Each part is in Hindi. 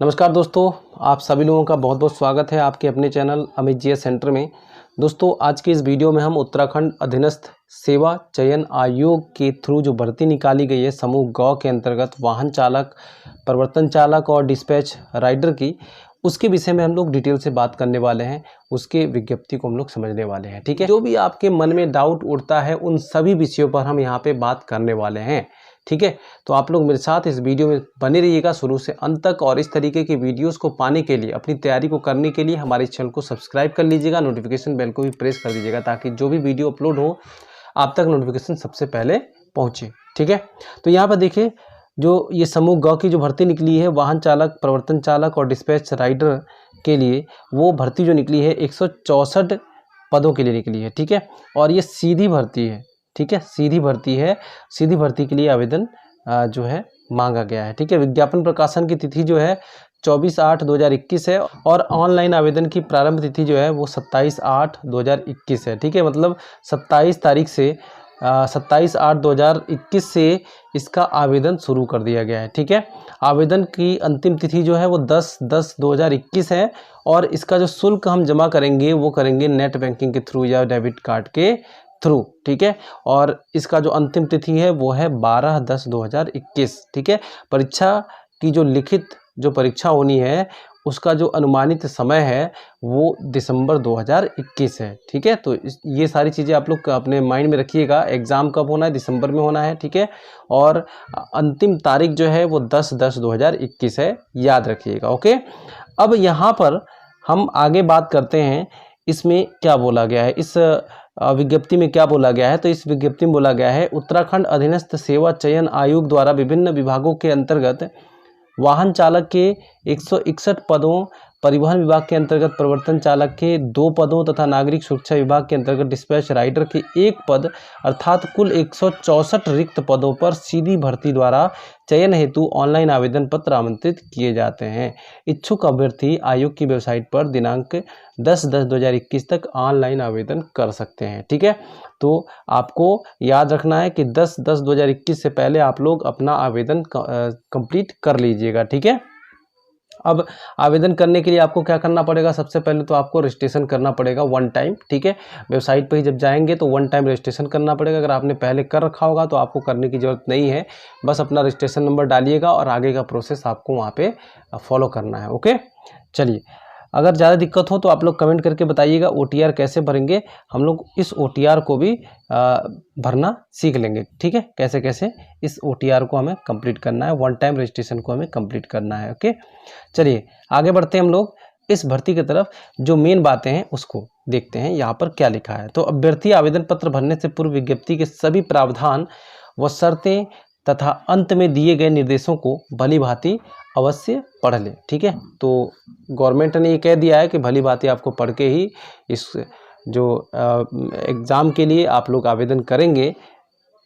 नमस्कार दोस्तों, आप सभी लोगों का बहुत बहुत स्वागत है आपके अपने चैनल अमित जीएस सेंटर में। दोस्तों, आज की इस वीडियो में हम उत्तराखंड अधीनस्थ सेवा चयन आयोग के थ्रू जो भर्ती निकाली गई है समूह ग के अंतर्गत वाहन चालक, प्रवर्तन चालक और डिस्पैच राइडर की, उसके विषय में हम लोग डिटेल से बात करने वाले हैं। उसके विज्ञप्ति को हम लोग समझने वाले हैं। ठीक है, जो भी आपके मन में डाउट उठता है उन सभी विषयों पर हम यहाँ पे बात करने वाले हैं। ठीक है, तो आप लोग मेरे साथ इस वीडियो में बने रहिएगा शुरू से अंत तक। और इस तरीके की वीडियोस को पाने के लिए, अपनी तैयारी को करने के लिए हमारे चैनल को सब्सक्राइब कर लीजिएगा, नोटिफिकेशन बेल को भी प्रेस कर दीजिएगा ताकि जो भी वीडियो अपलोड हो आप तक नोटिफिकेशन सबसे पहले पहुँचे। ठीक है, तो यहाँ पर देखिए, जो ये समूह ग की जो भर्ती निकली है वाहन चालक, प्रवर्तन चालक और डिस्पैच राइडर के लिए, वो भर्ती जो निकली है 164 पदों के लिए निकली है। ठीक है, और ये सीधी भर्ती है। ठीक है, सीधी भर्ती है। सीधी भर्ती के लिए आवेदन जो है मांगा गया है। ठीक है, विज्ञापन प्रकाशन की तिथि जो है 24/8/2021 है और ऑनलाइन आवेदन की प्रारंभ तिथि जो है वो 27/8/2021 है। ठीक है, मतलब 27 तारीख से 27/8/2021 से इसका आवेदन शुरू कर दिया गया है। ठीक है, आवेदन की अंतिम तिथि जो है वो 10/10/2021 है और इसका जो शुल्क हम जमा करेंगे वो करेंगे नेट बैंकिंग के थ्रू या डेबिट कार्ड के थ्रू। ठीक है, और इसका जो अंतिम तिथि है वो है 12/10/2021। ठीक है, परीक्षा की जो लिखित जो परीक्षा होनी है उसका जो अनुमानित समय है वो दिसंबर 2021 है। ठीक है, तो ये सारी चीज़ें आप लोग अपने माइंड में रखिएगा। एग्ज़ाम कब होना है? दिसंबर में होना है। ठीक है, और अंतिम तारीख जो है वो 10/10/2021 है, याद रखिएगा। ओके, अब यहाँ पर हम आगे बात करते हैं इसमें क्या बोला गया है, इस विज्ञप्ति में क्या बोला गया है। तो इस विज्ञप्ति में बोला गया है, उत्तराखंड अधीनस्थ सेवा चयन आयोग द्वारा विभिन्न विभागों के अंतर्गत वाहन चालक के 161 पदों, परिवहन विभाग के अंतर्गत प्रवर्तन चालक के 2 पदों तथा नागरिक सुरक्षा विभाग के अंतर्गत डिस्पैच राइडर के 1 पद अर्थात कुल 164 रिक्त पदों पर सीधी भर्ती द्वारा चयन हेतु ऑनलाइन आवेदन पत्र आमंत्रित किए जाते हैं। इच्छुक अभ्यर्थी आयोग की वेबसाइट पर दिनांक 10/10/2021 तक ऑनलाइन आवेदन कर सकते हैं। ठीक है, तो आपको याद रखना है कि 10/10/2021 से पहले आप लोग अपना आवेदन कंप्लीट कर लीजिएगा। ठीक है, अब आवेदन करने के लिए आपको क्या करना पड़ेगा? सबसे पहले तो आपको रजिस्ट्रेशन करना पड़ेगा 1 टाइम। ठीक है, वेबसाइट पर ही जब जाएंगे तो 1 टाइम रजिस्ट्रेशन करना पड़ेगा। अगर आपने पहले कर रखा होगा तो आपको करने की ज़रूरत नहीं है, बस अपना रजिस्ट्रेशन नंबर डालिएगा और आगे का प्रोसेस आपको वहाँ पे फॉलो करना है। ओके, चलिए, अगर ज़्यादा दिक्कत हो तो आप लोग कमेंट करके बताइएगा OTR कैसे भरेंगे। हम लोग इस OTR को भी भरना सीख लेंगे। ठीक है, कैसे कैसे इस OTR को हमें कंप्लीट करना है, 1 टाइम रजिस्ट्रेशन को हमें कंप्लीट करना है। ओके, चलिए आगे बढ़ते हैं हम लोग इस भर्ती की तरफ। जो मेन बातें हैं उसको देखते हैं, यहाँ पर क्या लिखा है। तो अभ्यर्थी आवेदन पत्र भरने से पूर्व विज्ञप्ति के सभी प्रावधान व शर्तें तथा अंत में दिए गए निर्देशों को भली भांति अवश्य पढ़ ले। ठीक है, तो गवर्नमेंट ने ये कह दिया है कि भली भांति आपको पढ़ के ही इस जो एग्ज़ाम के लिए आप लोग आवेदन करेंगे,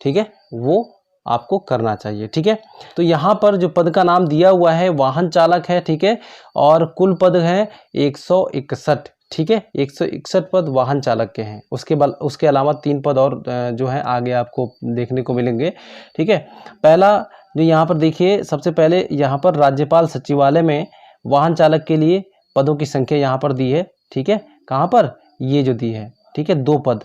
ठीक है, वो आपको करना चाहिए। ठीक है, तो यहाँ पर जो पद का नाम दिया हुआ है वाहन चालक है। ठीक है, और कुल पद है 161। ठीक है, 161 पद वाहन चालक के हैं। उसके अलावा 3 पद और जो है आगे आपको देखने को मिलेंगे। ठीक है, पहला जो यहाँ पर देखिए, सबसे पहले यहाँ पर राज्यपाल सचिवालय में वाहन चालक के लिए पदों की संख्या यहाँ पर दी है। ठीक है, कहाँ पर? ये जो दी है। ठीक है, 2 पद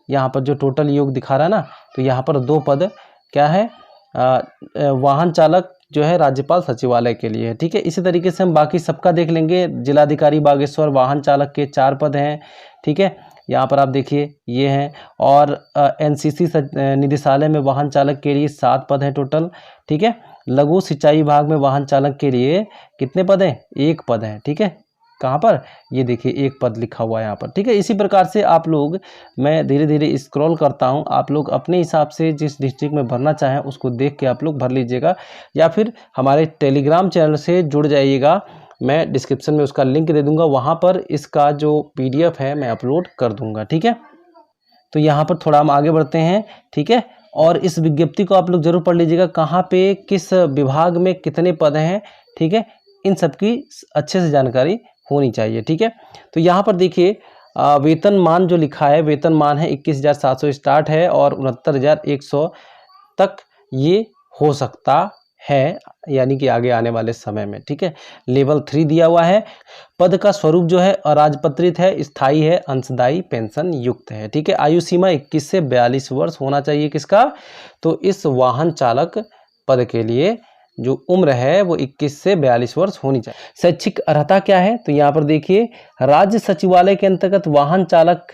यहाँ पर जो टोटल योग दिखा रहा है ना, तो यहाँ पर 2 पद क्या है, वाहन चालक जो है राज्यपाल सचिवालय के लिए है। ठीक है, इसी तरीके से हम बाकी सबका देख लेंगे। जिलाधिकारी बागेश्वर वाहन चालक के 4 पद हैं। ठीक है, यहाँ पर आप देखिए ये हैं। और NCC निदेशालय में वाहन चालक के लिए 7 पद हैं टोटल। ठीक है, लघु सिंचाई विभाग में वाहन चालक के लिए कितने पद हैं? 1 पद हैं। ठीक है, कहाँ पर? ये देखिए 1 पद लिखा हुआ है यहाँ पर। ठीक है, इसी प्रकार से आप लोग, मैं धीरे धीरे स्क्रॉल करता हूँ, आप लोग अपने हिसाब से जिस डिस्ट्रिक्ट में भरना चाहें उसको देख के आप लोग भर लीजिएगा, या फिर हमारे टेलीग्राम चैनल से जुड़ जाइएगा। मैं डिस्क्रिप्शन में उसका लिंक दे दूंगा, वहाँ पर इसका जो PDF है मैं अपलोड कर दूंगा। ठीक है, तो यहाँ पर थोड़ा हम आगे बढ़ते हैं। ठीक है, और इस विज्ञप्ति को आप लोग जरूर पढ़ लीजिएगा, कहाँ पे किस विभाग में कितने पद हैं। ठीक है, इन सब की अच्छे से जानकारी होनी चाहिए। ठीक है, तो यहाँ पर देखिए वेतन मान जो लिखा है, वेतन मान है 21,700 स्टार्ट है और 69,100 तक ये हो सकता है, यानी कि आगे आने वाले समय में। ठीक है, लेवल 3 दिया हुआ है। पद का स्वरूप जो है अराजपत्रित है, स्थायी है, अंशदायी पेंशन युक्त है। ठीक है, आयु सीमा 21 से 42 वर्ष होना चाहिए किसका, तो इस वाहन चालक पद के लिए जो उम्र है वो 21 से 42 वर्ष होनी चाहिए। शैक्षिक अर्हता क्या है, तो यहाँ पर देखिए राज्य सचिवालय के अंतर्गत वाहन चालक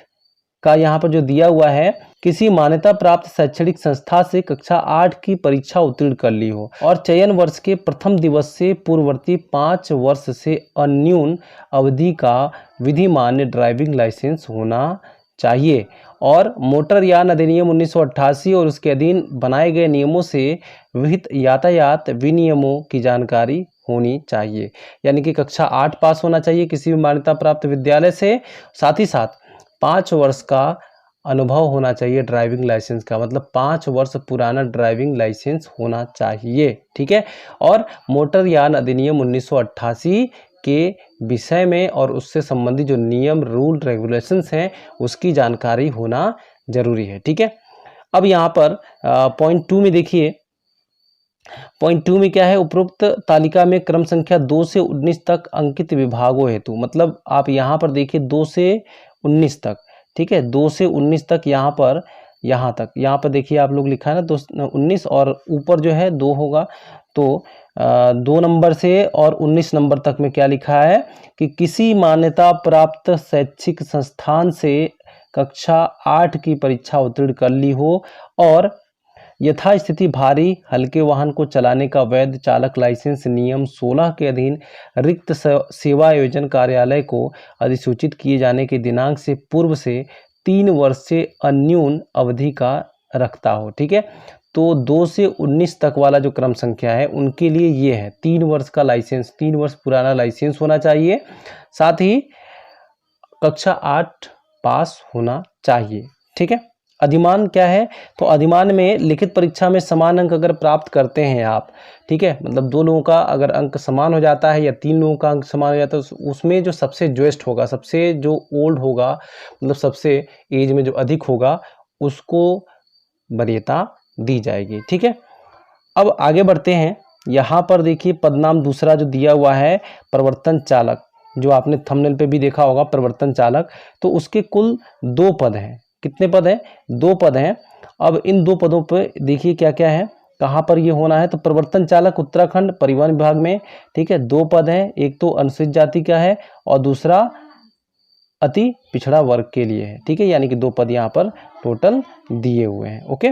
का यहाँ पर जो दिया हुआ है, किसी मान्यता प्राप्त शैक्षणिक संस्था से कक्षा 8 की परीक्षा उत्तीर्ण कर ली हो और चयन वर्ष के प्रथम दिवस से पूर्ववर्ती 5 वर्ष से अन्यून अवधि का विधिमान्य ड्राइविंग लाइसेंस होना चाहिए और मोटर यान अधिनियम 1988 और उसके अधीन बनाए गए नियमों से विहित यातायात विनियमों की जानकारी होनी चाहिए। यानी कि कक्षा 8 पास होना चाहिए किसी भी मान्यता प्राप्त विद्यालय से, साथ ही साथ 5 वर्ष का अनुभव होना चाहिए ड्राइविंग लाइसेंस का, मतलब 5 वर्ष पुराना ड्राइविंग लाइसेंस होना चाहिए। ठीक है, और मोटर यान अधिनियम 1988 के विषय में और उससे संबंधित जो नियम रूल रेगुलेशंस हैं उसकी जानकारी होना जरूरी है। ठीक है, अब यहाँ पर पॉइंट 2 में देखिए, पॉइंट 2 में क्या है, उपरोक्त तालिका में क्रम संख्या 2 से 19 तक अंकित विभागों हेतु, मतलब आप यहाँ पर देखिए 2 से 19 तक। ठीक है, 2 से 19 तक यहाँ पर यहाँ पर देखिए आप लोग लिखा है ना 19 और ऊपर जो है 2 होगा, तो 2 नंबर से और 19 नंबर तक में क्या लिखा है कि किसी मान्यता प्राप्त शैक्षिक संस्थान से कक्षा 8 की परीक्षा उत्तीर्ण कर ली हो और यथास्थिति भारी हल्के वाहन को चलाने का वैध चालक लाइसेंस नियम 16 के अधीन रिक्त सेवा आयोजन कार्यालय को अधिसूचित किए जाने के दिनांक से पूर्व से 3 वर्ष से अन्यून अवधि का रखता हो। ठीक है, तो 2 से 19 तक वाला जो क्रम संख्या है उनके लिए ये है 3 वर्ष का लाइसेंस, 3 वर्ष पुराना लाइसेंस होना चाहिए, साथ ही कक्षा 8 पास होना चाहिए। ठीक है, अधिमान क्या है, तो अधिमान में लिखित परीक्षा में समान अंक अगर प्राप्त करते हैं आप, ठीक है, मतलब 2 लोगों का अगर अंक समान हो जाता है या 3 लोगों का अंक समान हो जाता है, तो उसमें जो सबसे ज्येष्ठ होगा, सबसे जो ओल्ड होगा, मतलब सबसे एज में जो अधिक होगा उसको वरीयता दी जाएगी। ठीक है, अब आगे बढ़ते हैं। यहाँ पर देखिए पदनाम दूसरा जो दिया हुआ है प्रवर्तन चालक, जो आपने थंबनेल पे भी देखा होगा प्रवर्तन चालक, तो उसके कुल 2 पद हैं। कितने पद हैं, 2 पद हैं। अब इन 2 पदों पे देखिए क्या क्या है, कहाँ पर ये होना है, तो प्रवर्तन चालक उत्तराखंड परिवहन विभाग में। ठीक है, 2 पद हैं, एक तो अनुसूचित जाति का है और दूसरा अति पिछड़ा वर्ग के लिए है। ठीक है, यानी कि 2 पद यहाँ पर टोटल दिए हुए हैं। ओके,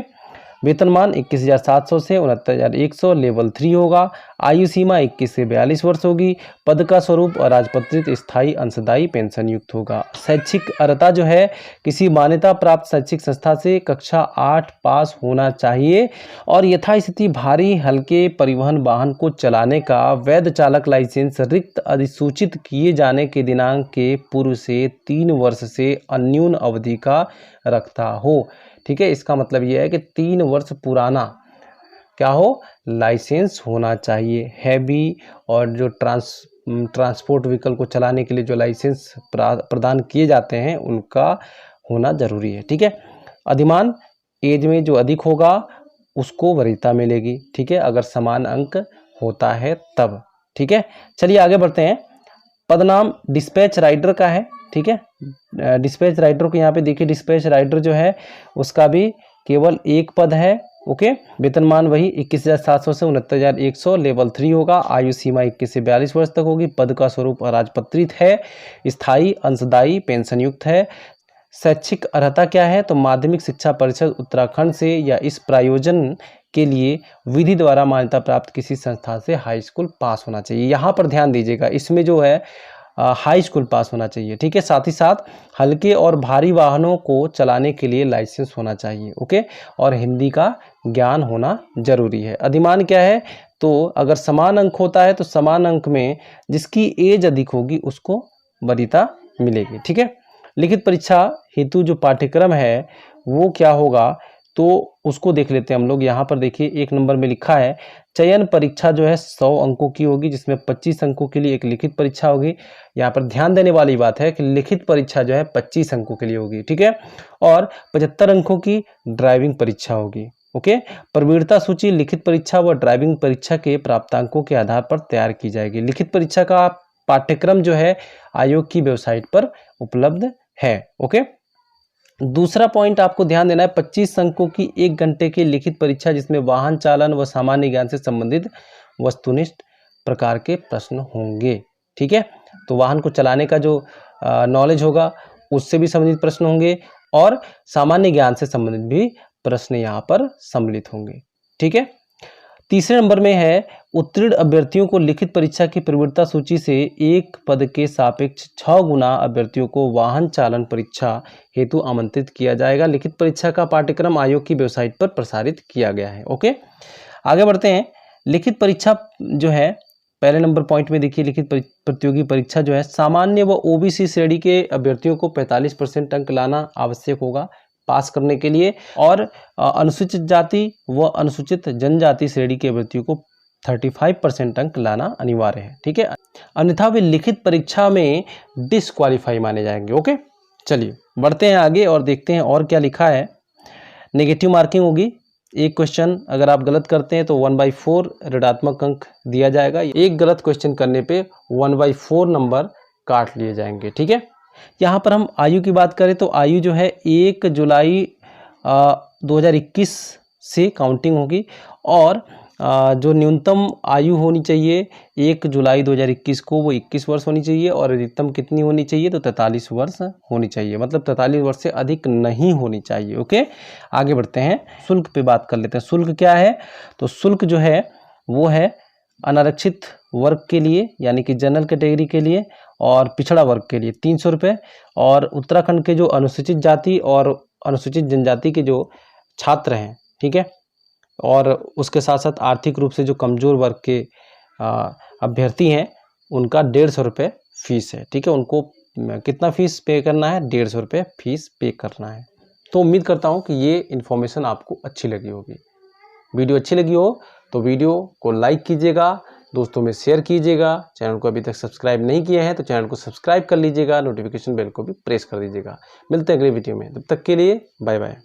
वेतनमान 21,700 से 69,100 लेवल 3 होगा। आयु सीमा 21 से 42 वर्ष होगी। पद का स्वरूप अराजपत्रित स्थायी अंशदायी पेंशन युक्त होगा। शैक्षिक अर्हता जो है किसी मान्यता प्राप्त शैक्षिक संस्था से कक्षा 8 पास होना चाहिए और यथास्थिति भारी हल्के परिवहन वाहन को चलाने का वैध चालक लाइसेंस रिक्त अधिसूचित किए जाने के दिनांक के पूर्व से 3 वर्ष से अन्यून अवधि का रखता हो। ठीक है, इसका मतलब यह है कि 3 वर्ष पुराना क्या हो, लाइसेंस होना चाहिए। हैवी और जो ट्रांसपोर्ट व्हीकल को चलाने के लिए जो लाइसेंस प्रदान किए जाते हैं उनका होना जरूरी है। ठीक है, अधिमान एज में जो अधिक होगा उसको वरीयता मिलेगी। ठीक है, अगर समान अंक होता है तब। ठीक है, चलिए आगे बढ़ते हैं। पदनाम डिस्पैच राइडर का है। ठीक है, डिस्पैच राइडर को यहाँ पे देखिए, डिस्पैच राइडर जो है उसका भी केवल 1 पद है। ओके, वेतनमान वही 21,700 से 69,100 लेवल 3 होगा। आयु सीमा 21 से 42 वर्ष तक होगी। पद का स्वरूप अराजपत्रित है, स्थायी अंशदायी पेंशन युक्त है। शैक्षिक अर्हता क्या है, तो माध्यमिक शिक्षा परिषद उत्तराखंड से या इस प्रायोजन के लिए विधि द्वारा मान्यता प्राप्त किसी संस्था से हाई स्कूल पास होना चाहिए। यहाँ पर ध्यान दीजिएगा, इसमें जो है हाई स्कूल पास होना चाहिए। ठीक है, साथ ही साथ हल्के और भारी वाहनों को चलाने के लिए लाइसेंस होना चाहिए। ओके, और हिंदी का ज्ञान होना जरूरी है। अधिमान क्या है, तो अगर समान अंक होता है तो समान अंक में जिसकी एज अधिक होगी उसको वरीयता मिलेगी। ठीक है, लिखित परीक्षा हेतु जो पाठ्यक्रम है वो क्या होगा, तो उसको देख लेते हैं हम लोग। यहाँ पर देखिए 1 नंबर में लिखा है चयन परीक्षा जो है 100 अंकों की होगी, जिसमें 25 अंकों के लिए एक लिखित परीक्षा होगी। यहाँ पर ध्यान देने वाली बात है कि लिखित परीक्षा जो है 25 अंकों के लिए होगी। ठीक है, और 75 अंकों की ड्राइविंग परीक्षा होगी। ओके। प्रवीणता सूची लिखित परीक्षा व ड्राइविंग परीक्षा के प्राप्तांकों के आधार पर तैयार की जाएगी। लिखित परीक्षा का पाठ्यक्रम जो है आयोग की वेबसाइट पर उपलब्ध है। ओके। दूसरा पॉइंट आपको ध्यान देना है, 25 अंकों की 1 घंटे की लिखित परीक्षा जिसमें वाहन चालन व सामान्य ज्ञान से संबंधित वस्तुनिष्ठ प्रकार के प्रश्न होंगे। ठीक है, तो वाहन को चलाने का जो नॉलेज होगा उससे भी संबंधित प्रश्न होंगे और सामान्य ज्ञान से संबंधित भी प्रश्न यहाँ पर सम्मिलित होंगे। ठीक है। तीसरे नंबर में है, उत्तीर्ण अभ्यर्थियों को लिखित परीक्षा की प्रवृत्ता सूची से एक पद के सापेक्ष 6 गुना अभ्यर्थियों को वाहन चालन परीक्षा हेतु आमंत्रित किया जाएगा। लिखित परीक्षा का पाठ्यक्रम आयोग की वेबसाइट पर प्रसारित किया गया है। ओके, आगे बढ़ते हैं। लिखित परीक्षा जो है, पहले नंबर पॉइंट में देखिए, लिखित प्रतियोगी परीक्षा जो है सामान्य व ओबीसी श्रेणी के अभ्यर्थियों को 45% अंक लाना आवश्यक होगा पास करने के लिए, और अनुसूचित जाति व अनुसूचित जनजाति श्रेणी के अभ्यर्थियों को 35% अंक लाना अनिवार्य है। ठीक है, अन्यथा वे लिखित परीक्षा में डिस्क्वालीफाई माने जाएंगे। ओके, चलिए बढ़ते हैं आगे और देखते हैं और क्या लिखा है। नेगेटिव मार्किंग होगी। एक क्वेश्चन अगर आप गलत करते हैं तो 1/4 ऋणात्मक अंक दिया जाएगा। एक गलत क्वेश्चन करने पे 1/4 नंबर काट लिए जाएंगे। ठीक है, यहाँ पर हम आयु की बात करें तो आयु जो है 1 जुलाई 2021 से काउंटिंग होगी, और जो न्यूनतम आयु होनी चाहिए 1 जुलाई 2021 को वो 21 वर्ष होनी चाहिए, और अधिकतम कितनी होनी चाहिए तो 43 वर्ष होनी चाहिए, मतलब 43 वर्ष से अधिक नहीं होनी चाहिए। ओके, आगे बढ़ते हैं, शुल्क पे बात कर लेते हैं। शुल्क क्या है, तो शुल्क जो है वो है अनारक्षित वर्ग के लिए यानी कि जनरल कैटेगरी के लिए और पिछड़ा वर्ग के लिए 300 रुपये, और उत्तराखंड के जो अनुसूचित जाति और अनुसूचित जनजाति के जो छात्र हैं, ठीक है, और उसके साथ साथ आर्थिक रूप से जो कमज़ोर वर्ग के अभ्यर्थी हैं उनका 150 रुपये फीस है। ठीक है, उनको कितना फ़ीस पे करना है, 150 रुपये फीस पे करना है। तो उम्मीद करता हूँ कि ये इन्फॉर्मेशन आपको अच्छी लगी होगी। वीडियो अच्छी लगी हो तो वीडियो को लाइक कीजिएगा, दोस्तों में शेयर कीजिएगा। चैनल को अभी तक सब्सक्राइब नहीं किया है तो चैनल को सब्सक्राइब कर लीजिएगा, नोटिफिकेशन बेल को भी प्रेस कर दीजिएगा। मिलते हैं अगले वीडियो में, तब तक के लिए बाय बाय।